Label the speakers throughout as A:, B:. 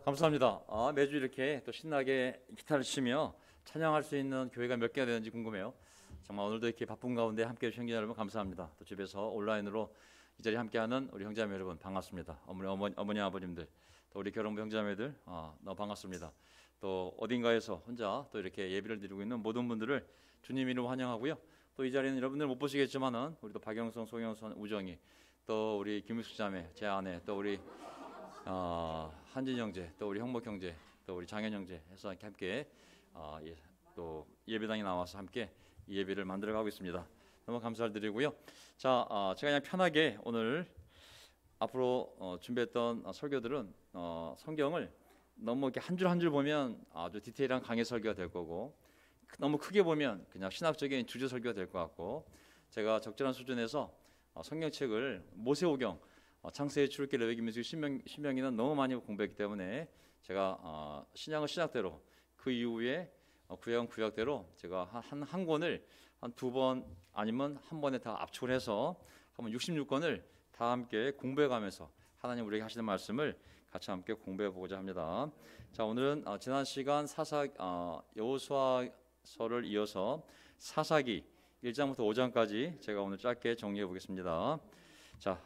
A: 감사합니다. 매주 이렇게 또 신나게 기타를 치며 찬양할 수 있는 교회가 몇 개가 되는지 궁금해요. 정말 오늘도 이렇게 바쁜 가운데 함께해 주신 여러분 감사합니다. 또 집에서 온라인으로 이 자리에 함께하는 우리 형제자매 여러분 반갑습니다. 어머니 아버님들, 또 우리 결혼부 형제자매들 너무 반갑습니다. 또 어딘가에서 혼자 또 이렇게 예배를 드리고 있는 모든 분들을 주님 이름 환영하고요. 또 이 자리는 여러분들 못 보시겠지만은 우리 또 박영성, 송영선, 우정이, 또 우리 김숙 자매, 제 아내, 또 우리 한진 형제, 또 우리 형목 형제, 또 우리 장현 형제 해서 함께 또 예배당에 나와서 함께 이 예배를 만들어가고 있습니다. 너무 감사를 드리고요. 자, 제가 그냥 편하게 오늘 앞으로 준비했던 설교들은 성경을 너무 이렇게 한 줄 한 줄 보면 아주 디테일한 강해 설교가 될 거고, 너무 크게 보면 그냥 신학적인 주제 설교가 될 것 같고, 제가 적절한 수준에서 성경책을 모세오경, 창세기, 출애굽기, 레위기, 민수기, 신명기는 너무 많이 공부했기 때문에 제가 신약은 신약대로, 그 이후에 구약은 구약대로 제가 한 권을 한 두 번 아니면 한 번에 다 압축을 해서 한번 66권을 다 함께 공부해가면서 하나님 우리에게 하시는 말씀을 같이 함께 공부해보고자 합니다. 자, 오늘은 지난 시간 여호수아서를 이어서 사사기 1장부터 5장까지 제가 오늘 짧게 정리해 보겠습니다. 자,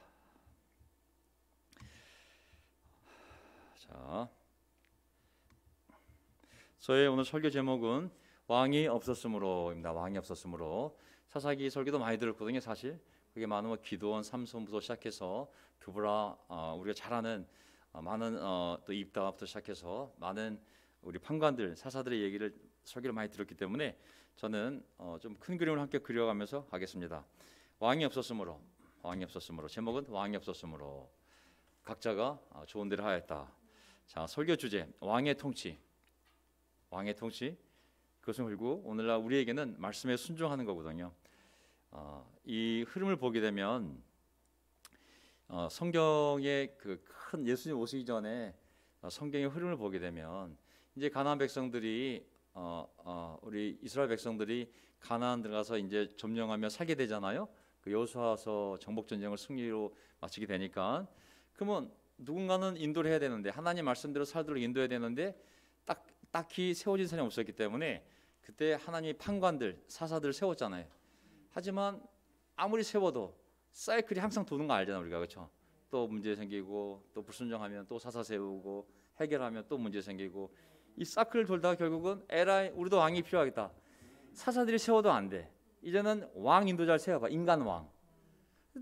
A: 저의 오늘 설교 제목은 왕이 없었으므로입니다. 왕이 없었으므로. 사사기 설교도 많이 들었거든요. 사실 그게 많으면 기드온, 삼손부터 시작해서 드보라, 우리가 잘 아는 많은 또 입다부터 시작해서 많은 우리 판관들, 사사들의 얘기를 설교를 많이 들었기 때문에 저는 좀 큰 그림을 함께 그려가면서 하겠습니다. 왕이 없었으므로, 왕이 없었으므로. 제목은 왕이 없었으므로. 각자가 좋은 데를 하였다. 자, 설교 주제 왕의 통치. 왕의 통치. 그것을 그리고 오늘날 우리에게는 말씀에 순종하는 거거든요. 이 흐름을 보게 되면 성경의 그 큰 예수님 오시기 전에 성경의 흐름을 보게 되면 이제 가나안 백성들이 우리 이스라엘 백성들이 가나안 들어가서 이제 점령하며 살게 되잖아요. 그 여호수아서 정복 전쟁을 승리로 마치게 되니까, 그러면 누군가는 인도를 해야 되는데, 하나님 말씀대로 살도록 인도해야 되는데 딱히 세워진 사람이 없었기 때문에 그때 하나님이 판관들, 사사들 세웠잖아요. 하지만 아무리 세워도 사이클이 항상 도는 거 알잖아요, 우리가. 그렇죠? 또 문제 생기고, 또 불순종하면 또 사사 세우고, 해결하면 또 문제 생기고, 이 사이클을 돌다가 결국은 에라이, 우리도 왕이 필요하겠다. 사사들이 세워도 안 돼. 이제는 왕 인도자를 세워봐. 인간 왕.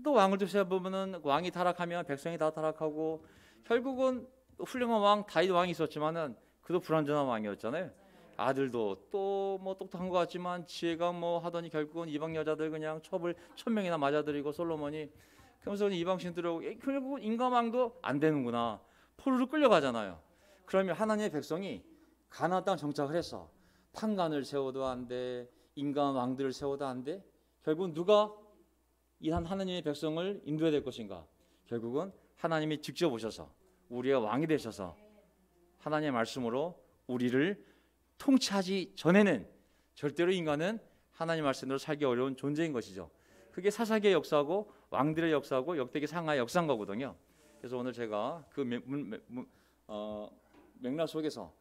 A: 또 왕을 좀 세워보면은 왕이 타락하면 백성이 다 타락하고, 결국은 훌륭한 왕 다윗 왕이 있었지만은 그도 불완전한 왕이었잖아요. 아들도 또 뭐 똑똑한 것 같지만 지혜가 뭐 하더니 결국은 이방 여자들 그냥 첩을 1000명이나 맞아들이고, 솔로몬이 그러면서 이방 신들하고 결국은 인간 왕도 안 되는구나. 포로로 끌려가잖아요. 그러면 하나님의 백성이 가나안 땅 정착을 했어. 판관을 세워도 안 돼. 인간 왕들을 세워도 안 돼. 결국은 누가 이 하나님의 백성을 인도해야 될 것인가? 결국은 하나님이 직접 오셔서 우리의 왕이 되셔서 하나님의 말씀으로 우리를 통치하기 전에는 절대로 인간은 하나님 말씀대로 살기 어려운 존재인 것이죠. 그게 사사기의 역사고 왕들의 역사고 역대기 상하의 역사인 거거든요. 그래서 오늘 제가 그 맥락 속에서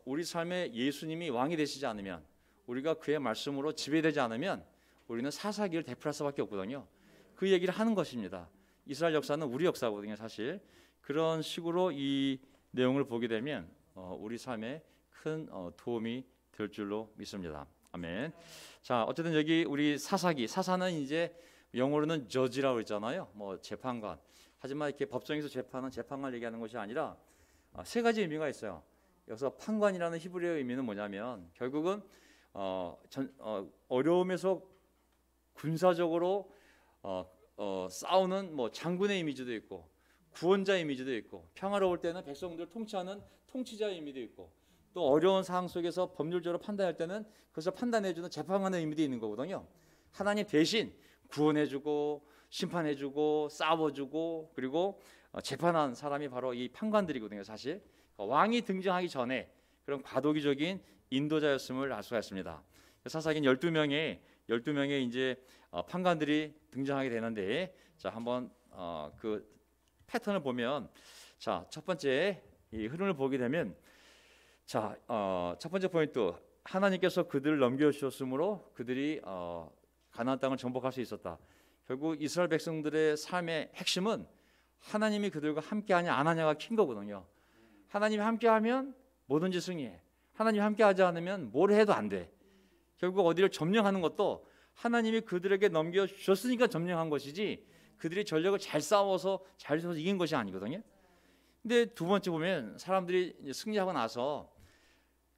A: 우리 삶에 예수님이 왕이 되시지 않으면, 우리가 그의 말씀으로 지배되지 않으면 우리는 사사기를 되풀이할 수밖에 없거든요. 그 얘기를 하는 것입니다. 이스라엘 역사는 우리 역사거든요, 사실. 그런 식으로 이 내용을 보게 되면 우리 삶에 큰 도움이 될 줄로 믿습니다. 아멘. 자, 어쨌든 여기 우리 사사는 이제 영어로는 저지라고 했잖아요. 뭐 재판관. 하지만 이렇게 법정에서 재판을 얘기하는 것이 아니라 세 가지 의미가 있어요. 여기서 판관이라는 히브리어 의미는 뭐냐면 결국은 어려움에서 군사적으로 싸우는 뭐 장군의 이미지도 있고, 구원자의 이미지도 있고, 평화로울 때는 백성들을 통치하는 통치자의 의미도 있고, 또 어려운 상황 속에서 법률적으로 판단할 때는 그것을 판단해주는 재판관의 의미도 있는 거거든요. 하나님 대신 구원해주고 심판해주고 싸워주고 그리고 재판한 사람이 바로 이 판관들이거든요, 사실. 왕이 등장하기 전에 그런 과도기적인 인도자였음을 알 수가 있습니다. 사사기는 12명의 이제 판관들이 등장하게 되는데, 자, 한번 그 패턴을 보면 자, 첫 번째 이 흐름을 보게 되면 자, 첫 번째 포인트, 하나님께서 그들을 넘겨주셨으므로 그들이 가나안 땅을 정복할 수 있었다. 결국 이스라엘 백성들의 삶의 핵심은 하나님이 그들과 함께하냐 안 하냐가 큰 거거든요. 하나님이 함께하면 뭐든지 승리해. 하나님이 함께하지 않으면 뭘 해도 안 돼. 결국 어디를 점령하는 것도 하나님이 그들에게 넘겨주셨으니까 점령한 것이지 그들이 전력을 잘 싸워서 이긴 것이 아니거든요. 근데 두 번째 보면 사람들이 승리하고 나서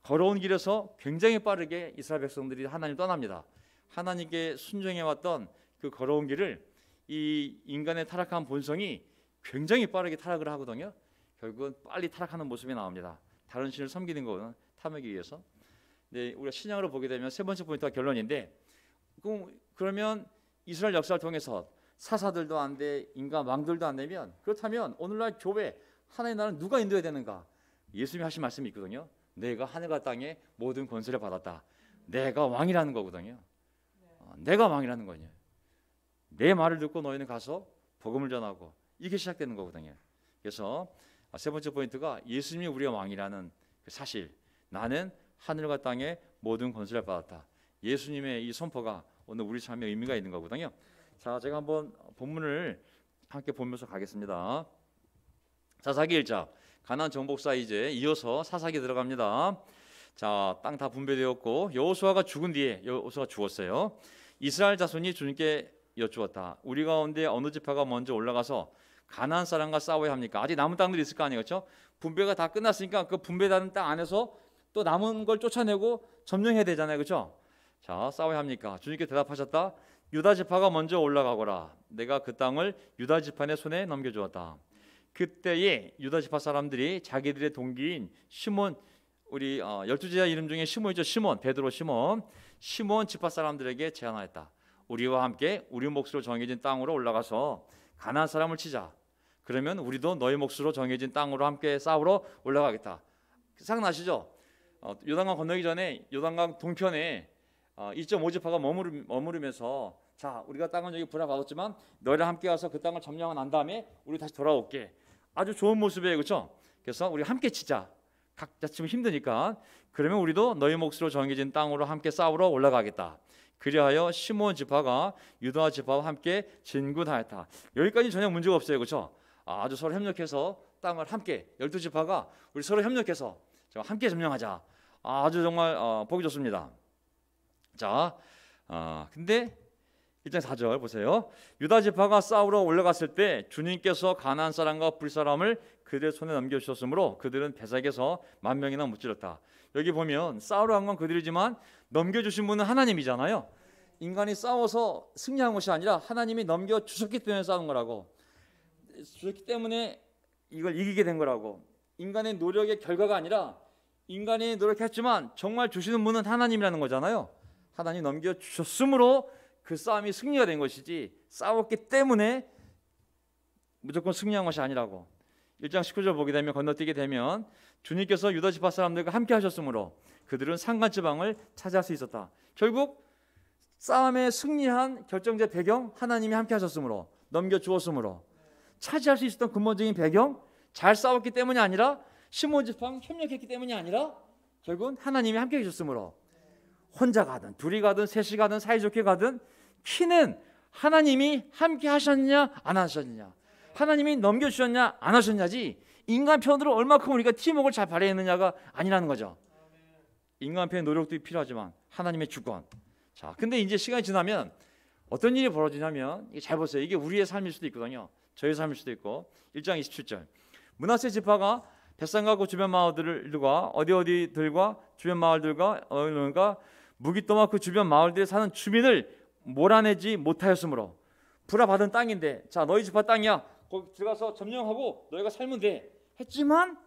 A: 걸어온 길에서 굉장히 빠르게 이스라엘 백성들이 하나님을 떠납니다. 하나님께 순종해왔던 그 걸어온 길을 이 인간의 타락한 본성이 굉장히 빠르게 타락을 하거든요. 결국은 빨리 타락하는 모습이 나옵니다. 다른 신을 섬기는 거는 탐하기 위해서. 네, 우리가 신약으로 보게 되면 세 번째 포인트가 결론인데, 그러면 이스라엘 역사를 통해서 사사들도 안 돼, 인간 왕들도 안 되면, 그렇다면 오늘날 교회 하나님 나라는 누가 인도해야 되는가? 예수님이 하신 말씀이 있거든요. 내가 하늘과 땅에 모든 권세를 받았다. 내가 왕이라는 거거든요. 내가 왕이라는 거냐. 내 말을 듣고 너희는 가서 복음을 전하고, 이게 시작되는 거거든요. 그래서 세 번째 포인트가 예수님이 우리의 왕이라는 그 사실. 나는 하늘과 땅에 모든 권세를 받았다. 예수님의 이 선포가 오늘 우리 삶에 의미가 있는 거거든요. 자, 제가 한번 본문을 함께 보면서 가겠습니다. 사사기 1장, 가나안 정복사 이제 이어서 사사기 들어갑니다. 자, 땅 다 분배되었고 여호수아가 죽은 뒤에, 여호수아가 죽었어요. 이스라엘 자손이 주님께 여쭈었다. 우리 가운데 어느 지파가 먼저 올라가서 가나안 사람과 싸워야 합니까? 아직 남은 땅들이 있을 거 아니에요, 그렇죠? 분배가 다 끝났으니까 그 분배되는 땅 안에서 또 남은 걸 쫓아내고 점령해야 되잖아요, 그렇죠? 자, 싸워야 합니까? 주님께 대답하셨다. 유다 지파가 먼저 올라가거라. 내가 그 땅을 유다 지파의 손에 넘겨주었다. 그때에 유다 지파 사람들이 자기들의 동기인 시몬, 우리 12제자 이름 중에 시몬이죠. 시몬, 베드로 시몬 지파 사람들에게 제안하였다. 우리와 함께 우리 몫으로 정해진 땅으로 올라가서 가나안 사람을 치자. 그러면 우리도 너희 몫으로 정해진 땅으로 함께 싸우러 올라가겠다. 생각나시죠? 요단강 건너기 전에 요단강 동편에 2.5지파가 머무르면서, 자, 우리가 땅은 여기 불화받았지만 너희랑 함께 가서 그 땅을 점령하고 난 다음에 우리 다시 돌아올게. 아주 좋은 모습이에요, 그렇죠? 그래서 우리 함께 치자. 각자 치면 힘드니까. 그러면 우리도 너희 몫으로 정해진 땅으로 함께 싸우러 올라가겠다. 그리하여 시몬 지파가 유다 지파와 함께 진군하였다. 여기까지 전혀 문제가 없어요, 그렇죠? 아주 서로 협력해서 땅을 함께, 12지파가 우리 서로 협력해서 함께 점령하자. 아주 정말 보기 좋습니다. 자, 근데 1장 4절 보세요. 유다 지파가 싸우러 올라갔을 때 주님께서 가나안 사람과 불사람을 그들의 손에 넘겨주셨으므로 그들은 배삭에서 10,000명이나 무찔렀다. 여기 보면 싸우러 간 건 그들이지만 넘겨주신 분은 하나님이잖아요. 인간이 싸워서 승리한 것이 아니라 하나님이 넘겨주셨기 때문에 싸운 거라고. 주셨기 때문에 이걸 이기게 된 거라고. 인간의 노력의 결과가 아니라 인간이 노력했지만 정말 주시는 분은 하나님이라는 거잖아요. 하나님 넘겨주셨으므로 그 싸움이 승리가 된 것이지 싸웠기 때문에 무조건 승리한 것이 아니라고. 1장 19절 보게 되면, 건너뛰게 되면 주님께서 유다 지파 사람들과 함께 하셨으므로 그들은 산간 지방을 차지할 수 있었다. 결국 싸움에 승리한 결정적 배경, 하나님이 함께 하셨으므로, 넘겨주었으므로, 차지할 수 있었던 근본적인 배경, 잘 싸웠기 때문이 아니라 시몬 지파 협력했기 때문이 아니라 결국은 하나님이 함께 해주셨으므로, 혼자 가든 둘이 가든 셋이 가든 사이좋게 가든 키는 하나님이 함께 하셨냐 안 하셨느냐, 하나님이 넘겨주셨냐 안 하셨냐지 인간 편으로 얼마큼 우리가 팀워크를 잘 발휘했느냐가 아니라는 거죠. 인간 편의 노력도 필요하지만 하나님의 주권. 자, 근데 이제 시간이 지나면 어떤 일이 벌어지냐면, 이게 잘 보세요. 이게 우리의 삶일 수도 있거든요. 저의 삶일 수도 있고. 1장 27절, 므낫세 지파가 벳산과 그 주변 마을들과 어디들과 주변 마을들과 무깃도와 그 주변 마을들에 사는 주민을 몰아내지 못하였으므로, 불화받은 땅인데, 자, 너희 지파 땅이야, 거기 들어가서 점령하고 너희가 살면 돼 했지만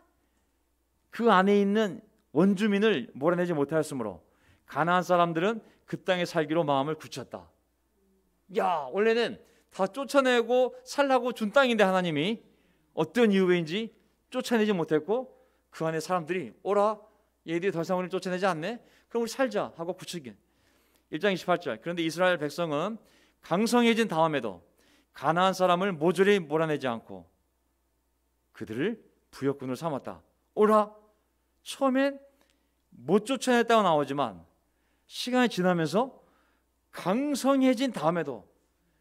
A: 그 안에 있는 원주민을 몰아내지 못하였으므로 가나안 사람들은 그 땅에 살기로 마음을 굳혔다. 야, 원래는 다 쫓아내고 살라고 준 땅인데 하나님이 어떤 이유인지 쫓아내지 못했고, 그 안에 사람들이 오라, 얘들이 더 이상 우리를 쫓아내지 않네, 그럼 우리 살자 하고 굳히긴. 1장 28절, 그런데 이스라엘 백성은 강성해진 다음에도 가나안 사람을 모조리 몰아내지 않고 그들을 부역군으로 삼았다. 오라, 처음엔 못 쫓아냈다고 나오지만 시간이 지나면서 강성해진 다음에도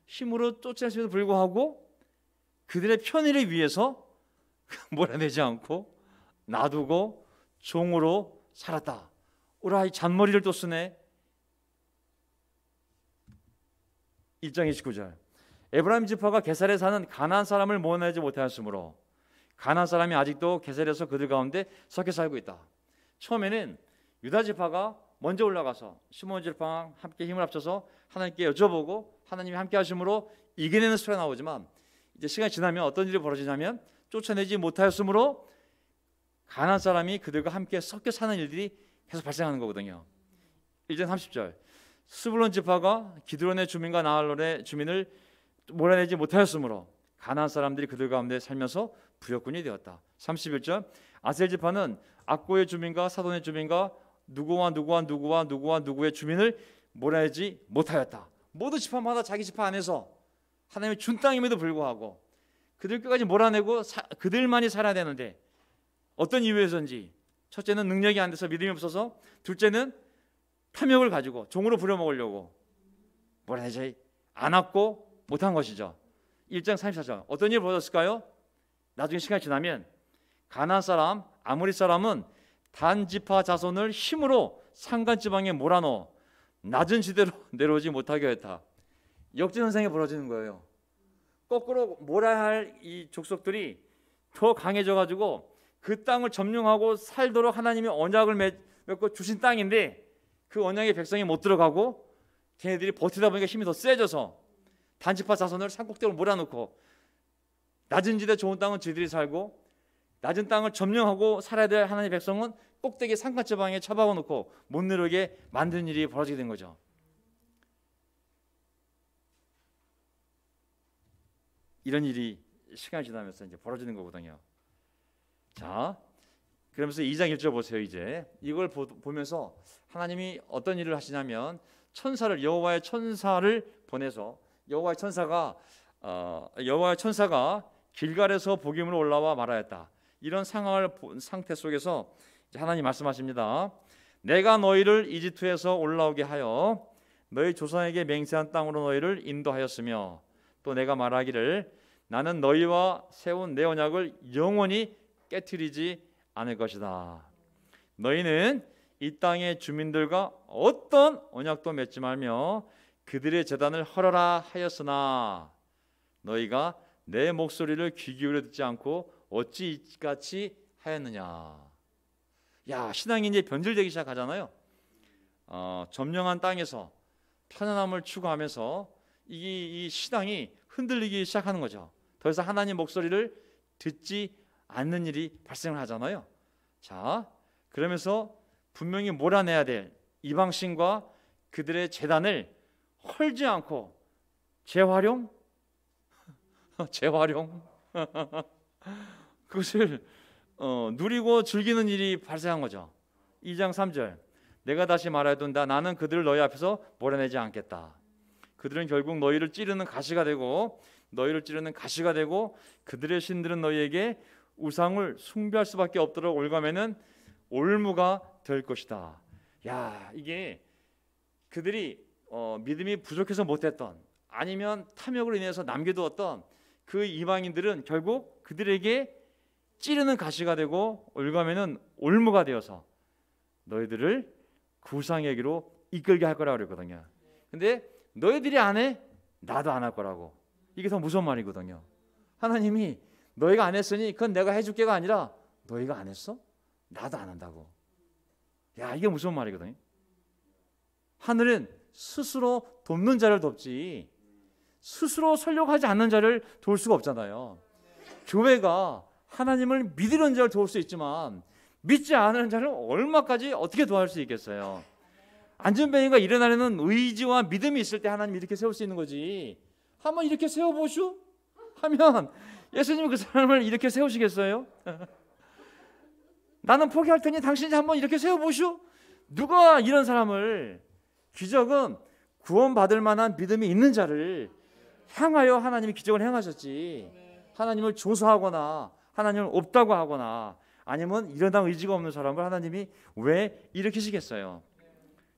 A: 힘으로 쫓아냈음에도 불구하고 그들의 편의를 위해서 몰아내지 않고 놔두고 종으로 살았다. 오라, 이 잔머리를 또 쓰네. 1장 29절. 에브라임 지파가 게살에 사는 가나안 사람을 모아내지 못하였으므로 가나안 사람이 아직도 게살에서 그들 가운데 섞여 살고 있다. 처음에는 유다 지파가 먼저 올라가서 시몬 지파랑 함께 힘을 합쳐서 하나님께 여쭤보고 하나님이 함께 하심으로 이겨내는 수가 나오지만 이제 시간이 지나면 어떤 일이 벌어지냐면 쫓아내지 못하였으므로 가나안 사람이 그들과 함께 섞여 사는 일들이 계속 발생하는 거거든요. 1장 30절. 스불론 지파가 기드론의 주민과 나할론의 주민을 몰아내지 못하였으므로 가나안 사람들이 그들 가운데 살면서 부역군이 되었다. 31절. 아셀 지파는 악고의 주민과 사돈의 주민과 누구와 누구의 주민을 몰아내지 못하였다. 모두 지파마다 자기 지파 안에서 하나님이 준 땅임에도 불구하고 그들 끝까지 몰아내고 그들만이 살아야 되는데 어떤 이유에서인지 첫째는 능력이 안 돼서 믿음이 없어서, 둘째는 탐욕을 가지고 종으로 부려먹으려고 몰아내지 않았고 못한 것이죠. 1장 34절. 어떤 일이 벌어졌을까요? 나중에 시간이 지나면 가나안 사람, 아모리 사람은 단 지파 자손을 힘으로 산간 지방에 몰아넣어 낮은 지대로 내려오지 못하게 했다. 역전선상이 벌어지는 거예요. 거꾸로 몰아야 할 이 족속들이 더 강해져 가지고 그 땅을 점령하고 살도록 하나님이 언약을 맺고 주신 땅인데 그 언약의 백성이 못 들어가고 걔네들이 버티다 보니까 힘이 더 세져서 단지파 자손을 산꼭대기로 몰아넣고 낮은 지대 좋은 땅은 쥐들이 살고 낮은 땅을 점령하고 살아야 될 하나님의 백성은 꼭대기 산간지방에 처박아 놓고 못 내려오게 만드는 일이 벌어지게 된 거죠. 이런 일이 시간이 지나면서 이제 벌어지는 거거든요. 자, 그러면서 2장 1절 보세요. 이제 이걸 보면서 하나님이 어떤 일을 하시냐면 여호와의 천사를 보내서 여호와의 천사가 길갈에서 복임으로 올라와 말하였다. 이런 상태 속에서 하나님 말씀하십니다. 내가 너희를 이집트에서 올라오게 하여 너희 조상에게 맹세한 땅으로 너희를 인도하였으며 또 내가 말하기를 나는 너희와 세운 내 언약을 영원히 깨트리지 않을 것이다. 너희는 이 땅의 주민들과 어떤 언약도 맺지 말며 그들의 제단을 헐어라 하였으나 너희가 내 목소리를 귀 기울여 듣지 않고 어찌 이같이 하였느냐. 야, 신앙이 이제 변질되기 시작하잖아요. 점령한 땅에서 편안함을 추구하면서 이 신앙이 흔들리기 시작하는 거죠. 더 이상 하나님 목소리를 듣지 않는 일이 발생을 하잖아요. 자, 그러면서 분명히 몰아내야 될 이방신과 그들의 제단을 헐지 않고 재활용 그것을 누리고 즐기는 일이 발생한 거죠. 2장 3절. 내가 다시 말하였던다. 나는 그들을 너희 앞에서 몰아내지 않겠다. 그들은 결국 너희를 찌르는 가시가 되고 그들의 신들은 너희에게 우상을 숭배할 수밖에 없도록 올가매는 올무가 될 것이다. 야, 이게 그들이 믿음이 부족해서 못했던 아니면 탐욕으로 인해서 남겨두었던 그 이방인들은 결국 그들에게 찌르는 가시가 되고 올가매는 올무가 되어서 너희들을 구상에게로 이끌게 할 거라고 그랬거든요. 근데 너희들이 안 해? 나도 안 할 거라고. 이게 더 무서운 말이거든요. 하나님이 너희가 안 했으니 그건 내가 해줄게가 아니라 너희가 안 했어? 나도 안 한다고. 야, 이게 무서운 말이거든요. 하늘은 스스로 돕는 자를 돕지 스스로 설력하지 않는 자를 도울 수가 없잖아요. 교회가 하나님을 믿으려는 자를 도울 수 있지만 믿지 않는 자를 얼마까지 어떻게 도와줄 수 있겠어요. 안전뱅이가 일어나려는 의지와 믿음이 있을 때 하나님이 이렇게 세울 수 있는 거지. 한번 이렇게 세워보슈? 하면 예수님이 그 사람을 이렇게 세우시겠어요? 나는 포기할 테니 당신이 한번 이렇게 세워보슈? 누가 이런 사람을, 기적은 구원받을 만한 믿음이 있는 자를 향하여 하나님이 기적을 행하셨지 하나님을 조사하거나 하나님을 없다고 하거나 아니면 일어날 의지가 없는 사람을 하나님이 왜 일으키시겠어요?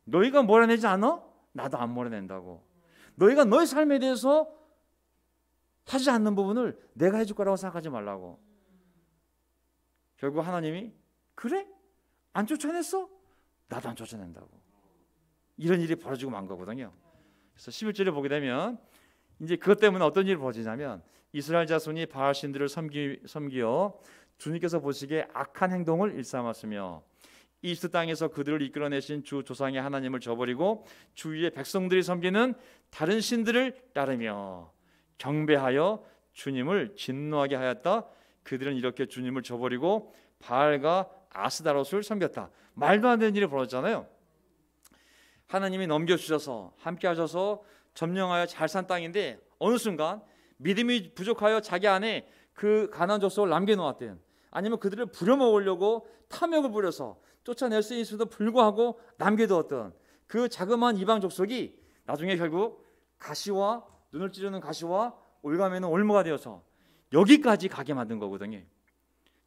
A: 너희가 몰아내지 않아? 나도 안 몰아낸다고. 너희가 너희 삶에 대해서 하지 않는 부분을 내가 해줄 거라고 생각하지 말라고. 결국 하나님이 그래? 안 쫓아냈어? 나도 안 쫓아낸다고. 이런 일이 벌어지고 만 거거든요. 그래서 11절에 보게 되면 이제 그것 때문에 어떤 일이 벌어지냐면 이스라엘 자손이 바알 신들을 섬기어 주님께서 보시기에 악한 행동을 일삼았으며 이집트 땅에서 그들을 이끌어내신 주 조상의 하나님을 저버리고 주위의 백성들이 섬기는 다른 신들을 따르며 경배하여 주님을 진노하게 하였다. 그들은 이렇게 주님을 저버리고 바알과 아스다롯을 섬겼다. 말도 안 되는 일이 벌어졌잖아요. 하나님이 넘겨주셔서 함께 하셔서 점령하여 잘 산 땅인데 어느 순간 믿음이 부족하여 자기 안에 그 가나안 족속을 남겨놓았든 아니면 그들을 부려먹으려고 탐욕을 부려서 쫓아낼 수 있음에도 불구하고 남겨두었던 그 자그마한 이방 족속이 나중에 결국 가시와 눈을 찌르는 가시와 올가매는 올무가 되어서 여기까지 가게 만든 거거든요.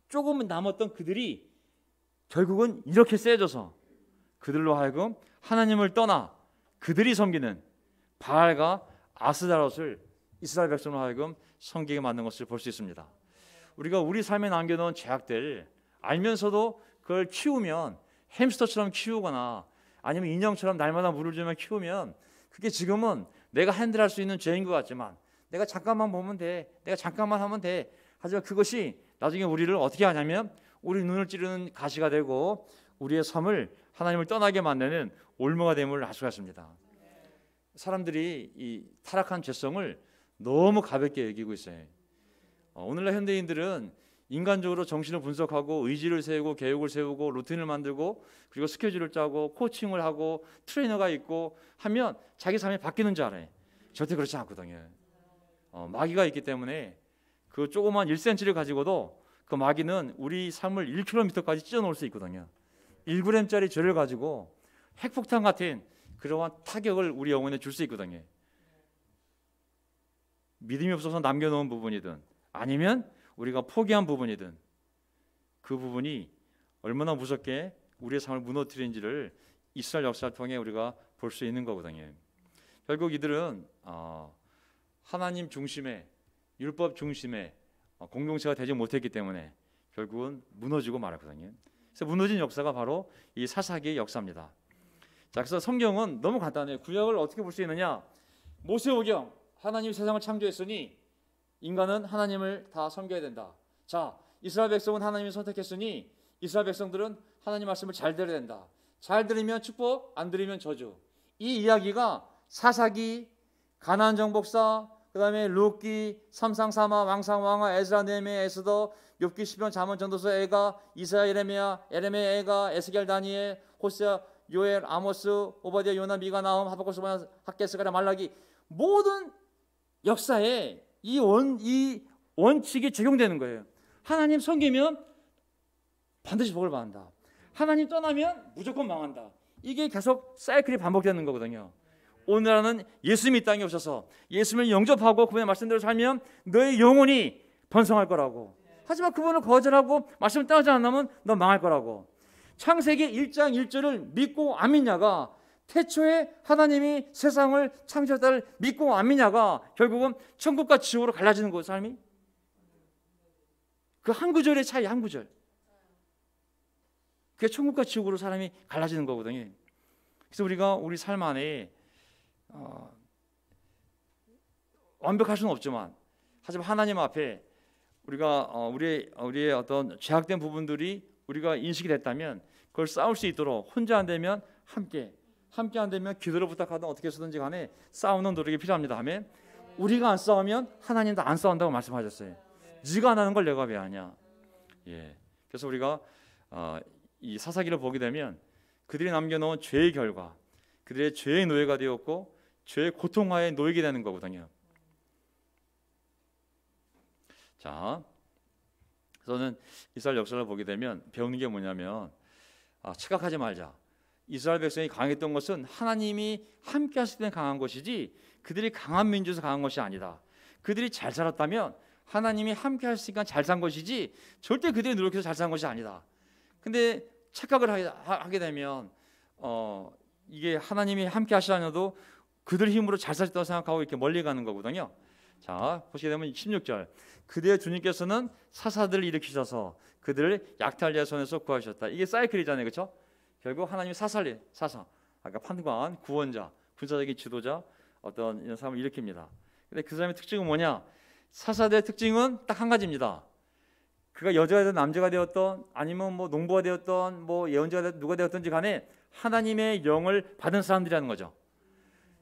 A: 조금 남았던 그들이 결국은 이렇게 세져서 그들로 하여금 하나님을 떠나 그들이 섬기는 바알과 아스다롯을 이스라엘 백성으로 하여금 섬기게 만든 것을 볼 수 있습니다. 우리가 우리 삶에 남겨놓은 죄악들 알면서도 그걸 키우면 햄스터처럼 키우거나 아니면 인형처럼 날마다 물을 주며 키우면 그게 지금은 내가 핸들할 수 있는 죄인 것 같지만 내가 잠깐만 보면 돼, 내가 잠깐만 하면 돼. 하지만 그것이 나중에 우리를 어떻게 하냐면 우리 눈을 찌르는 가시가 되고 우리의 삶을 하나님을 떠나게 만드는 올무가 됨을 알 수가 있습니다. 사람들이 이 타락한 죄성을 너무 가볍게 여기고 있어요. 오늘날 현대인들은 인간적으로 정신을 분석하고 의지를 세우고 계획을 세우고 루틴을 만들고 그리고 스케줄을 짜고 코칭을 하고 트레이너가 있고 하면 자기 삶이 바뀌는 줄 알아요. 절대 그렇지 않거든요. 마귀가 있기 때문에 그 조그만 1cm를 가지고도 그 마귀는 우리 삶을 1km까지 찢어놓을 수 있거든요. 1g짜리 죄를 가지고 핵폭탄 같은 그러한 타격을 우리 영혼에 줄 수 있거든요. 믿음이 없어서 남겨놓은 부분이든 아니면 우리가 포기한 부분이든 그 부분이 얼마나 무섭게 우리의 삶을 무너뜨린지를 이스라엘 역사를 통해 우리가 볼 수 있는 거거든요. 결국 이들은 하나님 중심의 율법 중심의 공동체가 되지 못했기 때문에 결국은 무너지고 말았거든요. 그래서 무너진 역사가 바로 이 사사기의 역사입니다. 자, 그래서 성경은 너무 간단해요. 구약을 어떻게 볼 수 있느냐? 모세오경, 하나님이 세상을 창조했으니 인간은 하나님을 다 섬겨야 된다. 자, 이스라엘 백성은 하나님을 선택했으니 이스라엘 백성들은 하나님 말씀을 잘 들어야 된다. 잘 들으면 축복, 안 들으면 저주. 이 이야기가 사사기, 가나안 정복사, 그 다음에 룻기, 삼상사마, 왕상왕하, 에스라, 느헤미야, 에스더, 욥기, 시편, 잠언, 전도서, 에가, 이사야, 예레미야, 에가, 에스겔, 다니엘, 호세아, 요엘, 아모스, 오바댜, 요나, 미가, 나훔, 하박국, 스바냐, 학개, 스가랴, 말라기 모든 역사에 이 원칙이 적용되는 거예요. 하나님 섬기면 반드시 복을 받는다. 하나님 떠나면 무조건 망한다. 이게 계속 사이클이 반복되는 거거든요. 오늘날은 예수님이 땅에 오셔서 예수님을 영접하고 그분의 말씀대로 살면 너의 영혼이 번성할 거라고. 하지만 그분을 거절하고 말씀을 따르지 않으면 너 망할 거라고. 창세기 1장 1절을 믿고 안 믿냐가 태초에 하나님이 세상을 창조했다를 믿고 안 믿냐가 결국은 천국과 지옥으로 갈라지는 거예요. 삶이. 그 한 구절의 차이, 한 구절. 그게 천국과 지옥으로 사람이 갈라지는 거거든요. 그래서 우리가 우리 삶 안에 완벽할 수는 없지만 하지만 하나님 앞에 우리가 우리의 어떤 죄악된 부분들이 우리가 인식이 됐다면 그걸 싸울 수 있도록 혼자 안 되면 함께 안 되면 기도를 부탁하든 어떻게 해서든지 간에 싸우는 노력이 필요합니다. 아멘. 우리가 안 싸우면 하나님도 안 싸운다고 말씀하셨어요. 네가 안 하는 걸 내가 왜 하냐. 예. 그래서 우리가 이 사사기를 보게 되면 그들이 남겨놓은 죄의 결과, 그들의 죄의 노예가 되었고 죄의 고통하에 놓이게 되는 거거든요. 자, 저는 이스라엘 역사를 보게 되면 배우는 게 뭐냐면 착각하지 말자. 이스라엘 백성이 강했던 것은 하나님이 함께 하실 때는 강한 것이지 그들이 강한 민주에서 강한 것이 아니다. 그들이 잘 살았다면 하나님이 함께 하시니까 잘 산 것이지 절대 그들이 노력해서 잘 산 것이 아니다. 근데 착각을 하게 되면 이게 하나님이 함께 하시라녀도 그들 힘으로 잘 사셨다고 생각하고 이렇게 멀리 가는 거거든요. 자, 보시게 되면 16절. 그대의 주님께서는 사사들을 일으키셔서 그들을 약탈 자의 손에서 구하셨다. 이게 사이클이잖아요. 그렇죠? 결국 하나님이 사사, 아까 판관, 구원자, 군사적인 지도자 어떤 이런 사람을 일으킵니다. 근데 그 사람의 특징은 뭐냐? 사사들의 특징은 딱 한 가지입니다. 그가 여자가 되었던 남자가 되었던 아니면 뭐 농부가 되었던 뭐 예언자가 되었던 누가 되었던지 간에 하나님의 영을 받은 사람들이라는 거죠.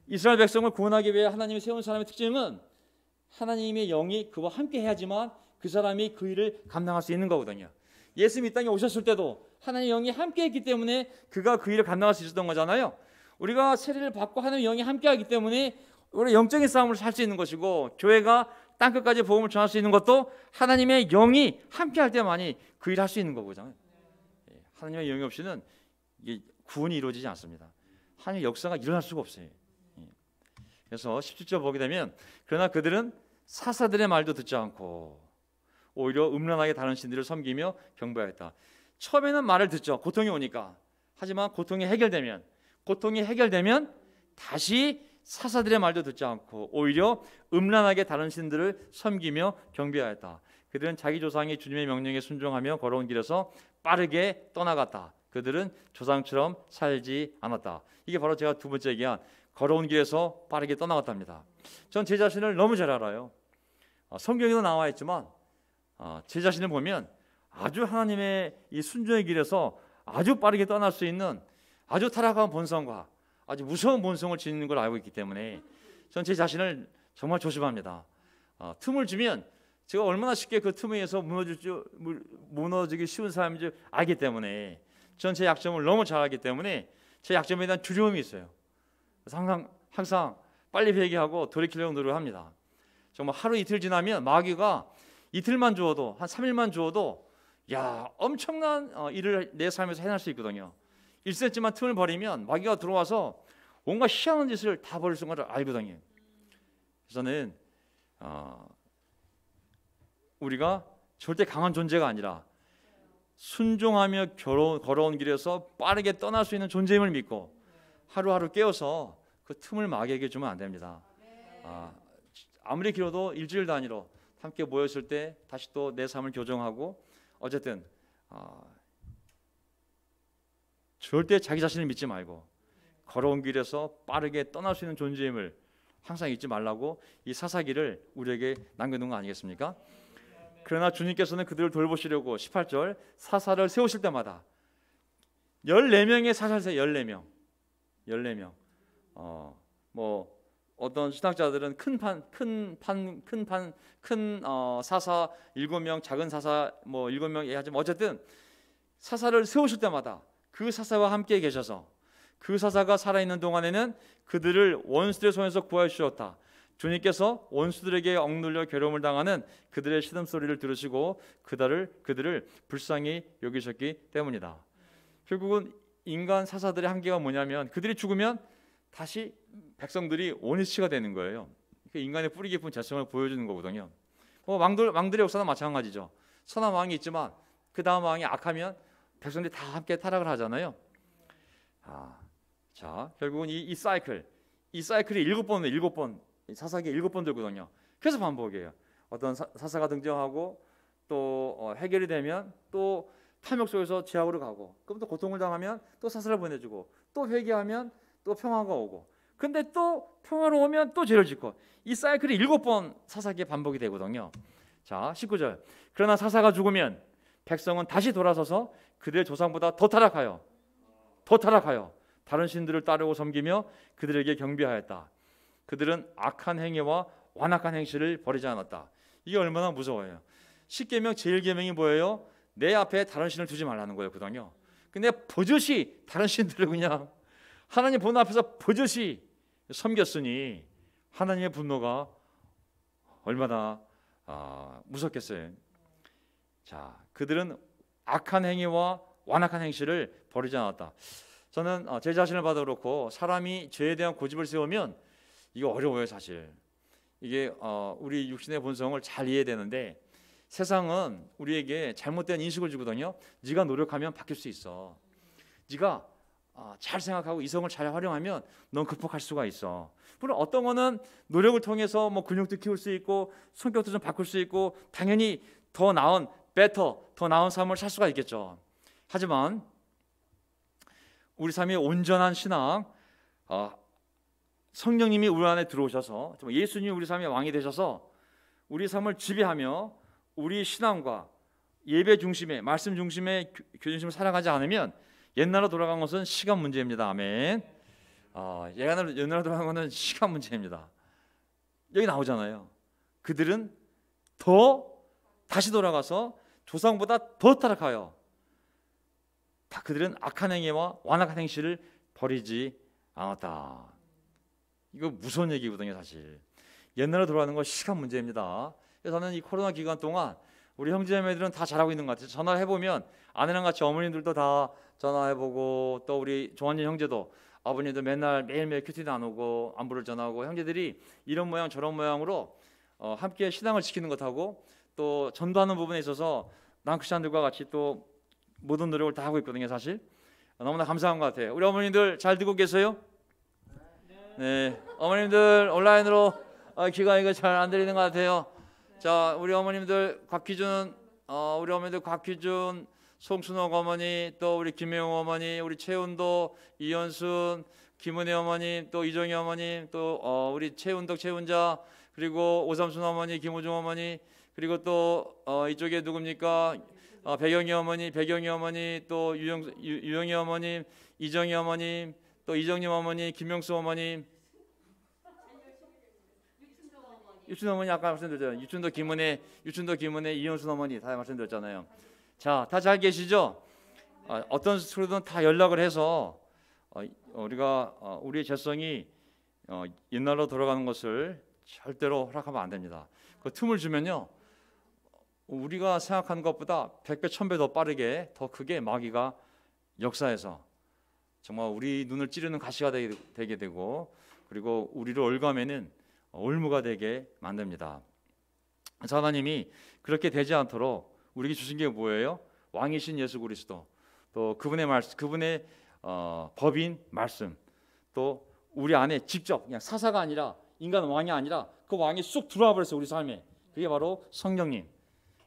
A: 이스라엘 백성을 구원하기 위해 하나님이 세운 사람의 특징은 하나님의 영이 그와 함께 해야지만 그 사람이 그 일을 감당할 수 있는 거거든요. 예수님이 이 땅에 오셨을 때도 하나님의 영이 함께 했기 때문에 그가 그 일을 감당할 수 있었던 거잖아요. 우리가 세례를 받고 하나님의 영이 함께 하기 때문에 우리 영적인 싸움을 살 수 있는 것이고, 교회가 땅끝까지 복음을 전할 수 있는 것도 하나님의 영이 함께 할 때만이 그 일을 할 수 있는 거거든요. 하나님의 영이 없이는 이게 구원이 이루어지지 않습니다. 하나님의 역사가 일어날 수가 없어요. 그래서 17절 보게 되면 그러나 그들은 사사들의 말도 듣지 않고 오히려 음란하게 다른 신들을 섬기며 경배하였다. 처음에는 말을 듣죠. 고통이 오니까. 하지만 고통이 해결되면 다시 사사들의 말도 듣지 않고 오히려 음란하게 다른 신들을 섬기며 경배하였다. 그들은 자기 조상이 주님의 명령에 순종하며 걸어온 길에서 빠르게 떠나갔다. 그들은 조상처럼 살지 않았다. 이게 바로 제가 두 번째 얘기한 걸어온 길에서 빠르게 떠나갔답니다. 전 제 자신을 너무 잘 알아요. 성경에도 나와 있지만 제 자신을 보면 아주 하나님의 이 순종의 길에서 아주 빠르게 떠날 수 있는 아주 타락한 본성과 아주 무서운 본성을 지니는 걸 알고 있기 때문에 전 제 자신을 정말 조심합니다. 틈을 주면 제가 얼마나 쉽게 그 틈에 의해서 무너지기 쉬운 사람인 줄 알기 때문에 전 제 약점을 너무 잘 알기 때문에 제 약점에 대한 두려움이 있어요. 항상 빨리 회개하고 돌이키려고 노력합니다. 정말 하루 이틀 지나면 마귀가 이틀만 주어도 한 3일만 주어도 엄청난 일을 내 삶에서 해낼 수 있거든요. 1cm만 틈을 버리면 마귀가 들어와서 온갖 희한한 짓을 다 벌일 수 있는 걸 알거든요. 그래서 저는 우리가 절대 강한 존재가 아니라 순종하며 걸어온 길에서 빠르게 떠날 수 있는 존재임을 믿고 하루하루 깨어서 그 틈을 마귀에게 주면 안 됩니다. 아무리 길어도 일주일 단위로 함께 모였을 때 다시 또 내 삶을 교정하고 어쨌든 절대 자기 자신을 믿지 말고 걸어온 길에서 빠르게 떠날 수 있는 존재임을 항상 잊지 말라고 이 사사기를 우리에게 남겨놓은 거 아니겠습니까? 그러나 주님께서는 그들을 돌보시려고 18절 사사를 세우실 때마다 14명의 사사를 세요. 14명. 뭐 어떤 신학자들은 큰 사사 7명, 작은 사사 뭐 7명 얘기하지만 어쨌든 사사를 세우실 때마다 그 사사와 함께 계셔서 그 사사가 살아있는 동안에는 그들을 원수들의 손에서 구하여 주셨다. 주님께서 원수들에게 억눌려 괴로움을 당하는 그들의 시름소리를 들으시고 그들을 불쌍히 여기셨기 때문이다. 결국은 인간 사사들의 한계가 뭐냐면 그들이 죽으면 다시 백성들이 원위치가 되는 거예요. 인간의 뿌리 깊은 죄성을 보여주는 거거든요. 왕들의 역사는 마찬가지죠. 선한 왕이 있지만 그 다음 왕이 악하면 백성들이 다 함께 타락을 하잖아요. 자, 결국은 이 사이클이 7번 사사기 7번 들거든요. 그래서 반복이에요. 어떤 사사가 등장하고 또 해결이 되면 또 탐욕 속에서 지옥으로 가고, 그럼 또 고통을 당하면 또 사사를 보내주고, 또 회개하면 또 평화가 오고, 근데 또 평화로 오면 또 죄를 짓고, 이 사이클이 7번 사사기에 반복이 되거든요. 자, 19절. 그러나 사사가 죽으면 백성은 다시 돌아서서 그들의 조상보다 더 타락하여 다른 신들을 따르고 섬기며 그들에게 경배하였다. 그들은 악한 행위와 완악한 행실을 버리지 않았다. 이게 얼마나 무서워요. 10계명 제1계명이 뭐예요? 내 앞에 다른 신을 두지 말라는 거였거든요. 근데 버젓이 다른 신들을 그냥 하나님 보는 앞에서 버젓이 섬겼으니 하나님의 분노가 얼마나 무섭겠어요. 자, 그들은 악한 행위와 완악한 행실을 버리지 않았다. 저는 제 자신을 봐도 그렇고 사람이 죄에 대한 고집을 세우면 이거 어려워요. 사실 이게 우리 육신의 본성을 잘 이해되는데 세상은 우리에게 잘못된 인식을 주거든요. 네가 노력하면 바뀔 수 있어. 네가 잘 생각하고 이성을 잘 활용하면 넌 극복할 수가 있어. 물론 어떤 거는 노력을 통해서 뭐 근육도 키울 수 있고 성격도 좀 바꿀 수 있고 당연히 더 나은 더 나은 삶을 살 수가 있겠죠. 하지만 우리 삶의 온전한 신앙, 성령님이 우리 안에 들어오셔서 예수님이 우리 삶의 왕이 되셔서 우리 삶을 지배하며 우리 신앙과 예배 중심의 말씀 중심의 교회 중심을 살아가지 않으면 옛날로 돌아간 것은 시간 문제입니다. 아멘. 옛날로 돌아간 것은 시간 문제입니다. 여기 나오잖아요. 그들은 다시 돌아가서 조상보다 더 타락하여 그들은 악한 행위와 완악한 행실을 버리지 않았다. 이거 무서운 얘기거든요. 사실 옛날로 돌아가는 건 시간 문제입니다. 그래서 저는 이 코로나 기간 동안 우리 형제자매들은 다 잘하고 있는 것 같아요. 전화해보면 아내랑 같이 어머님들도 다 전화해보고 또 우리 조한진 형제도 아버님도 맨날 매일매일 큐티 나누고 안부를 전하고 형제들이 이런 모양 저런 모양으로 함께 신앙을 지키는 것하고 또 전도하는 부분에 있어서 남크리스찬들과 같이 또 모든 노력을 다 하고 있거든요. 사실 너무나 감사한 것 같아요. 우리 어머님들 잘 듣고 계세요? 네, 어머님들 온라인으로 귀가 이거 잘 안 들리는 것 같아요. 자, 우리 어머님들 우리 어머님들 곽희준, 송순옥 어머니, 또 우리 김혜영 어머니, 우리 최운도, 이현순, 김은혜 어머님, 또 이정희 어머님, 또 우리 최운덕, 최운자, 그리고 오삼순 어머니, 김호중 어머니, 그리고 또 이쪽에 누굽니까? 배경희 어머니, 또 유영희 어머님, 이정희 어머님, 또 이정님 어머니, 김명수 어머님, 유춘 어머니 아까 말씀드렸잖아요. 유춘도 김은혜, 이현순 어머니 다 말씀드렸잖아요. 자, 다 잘 계시죠? 어떤 식으로든 다 연락을 해서 우리가 우리의 재성이 옛날로 돌아가는 것을 절대로 허락하면 안 됩니다. 그 틈을 주면요, 우리가 생각하는 것보다 100배, 1000배 더 빠르게 더 크게 마귀가 역사해서 정말 우리 눈을 찌르는 가시가 되게 되고 그리고 우리를 올가매는 올무가 되게 만듭니다. 그래서 하나님이 그렇게 되지 않도록 우리에게 주신 게 뭐예요? 왕이신 예수 그리스도, 또 그분의 말씀, 그분의 법인 말씀, 또 우리 안에 직접 그냥 사사가 아니라 인간 왕이 아니라 그 왕이 쑥 들어와 버렸어요. 우리 삶에. 그게 바로 성령님,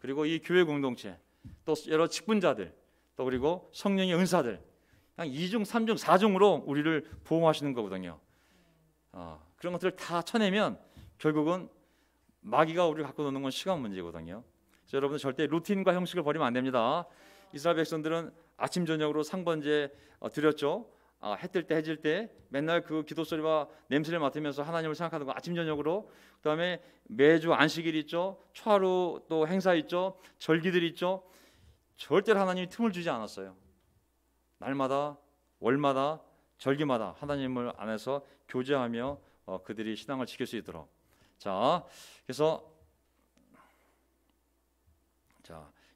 A: 그리고 이 교회 공동체, 또 여러 직분자들, 또 그리고 성령의 은사들, 그냥 2중, 3중, 4중으로 우리를 보호하시는 거거든요. 그런 것들을 다 쳐내면 결국은 마귀가 우리를 갖고 노는 건 시간 문제거든요. 그래서 여러분들 절대 루틴과 형식을 버리면 안 됩니다. 이스라엘 백성들은 아침 저녁으로 상번제 드렸죠. 해 뜰 때 해질 때 맨날 그 기도 소리와 냄새를 맡으면서 하나님을 생각하는 거 아침 저녁으로. 그다음에 매주 안식일 있죠. 초하루 또 행사 있죠. 절기들 있죠. 절대로 하나님이 틈을 주지 않았어요. 날마다 월마다 절기마다 하나님을 안에서 교제하며 그들이 신앙을 지킬 수 있도록. 자, 그래서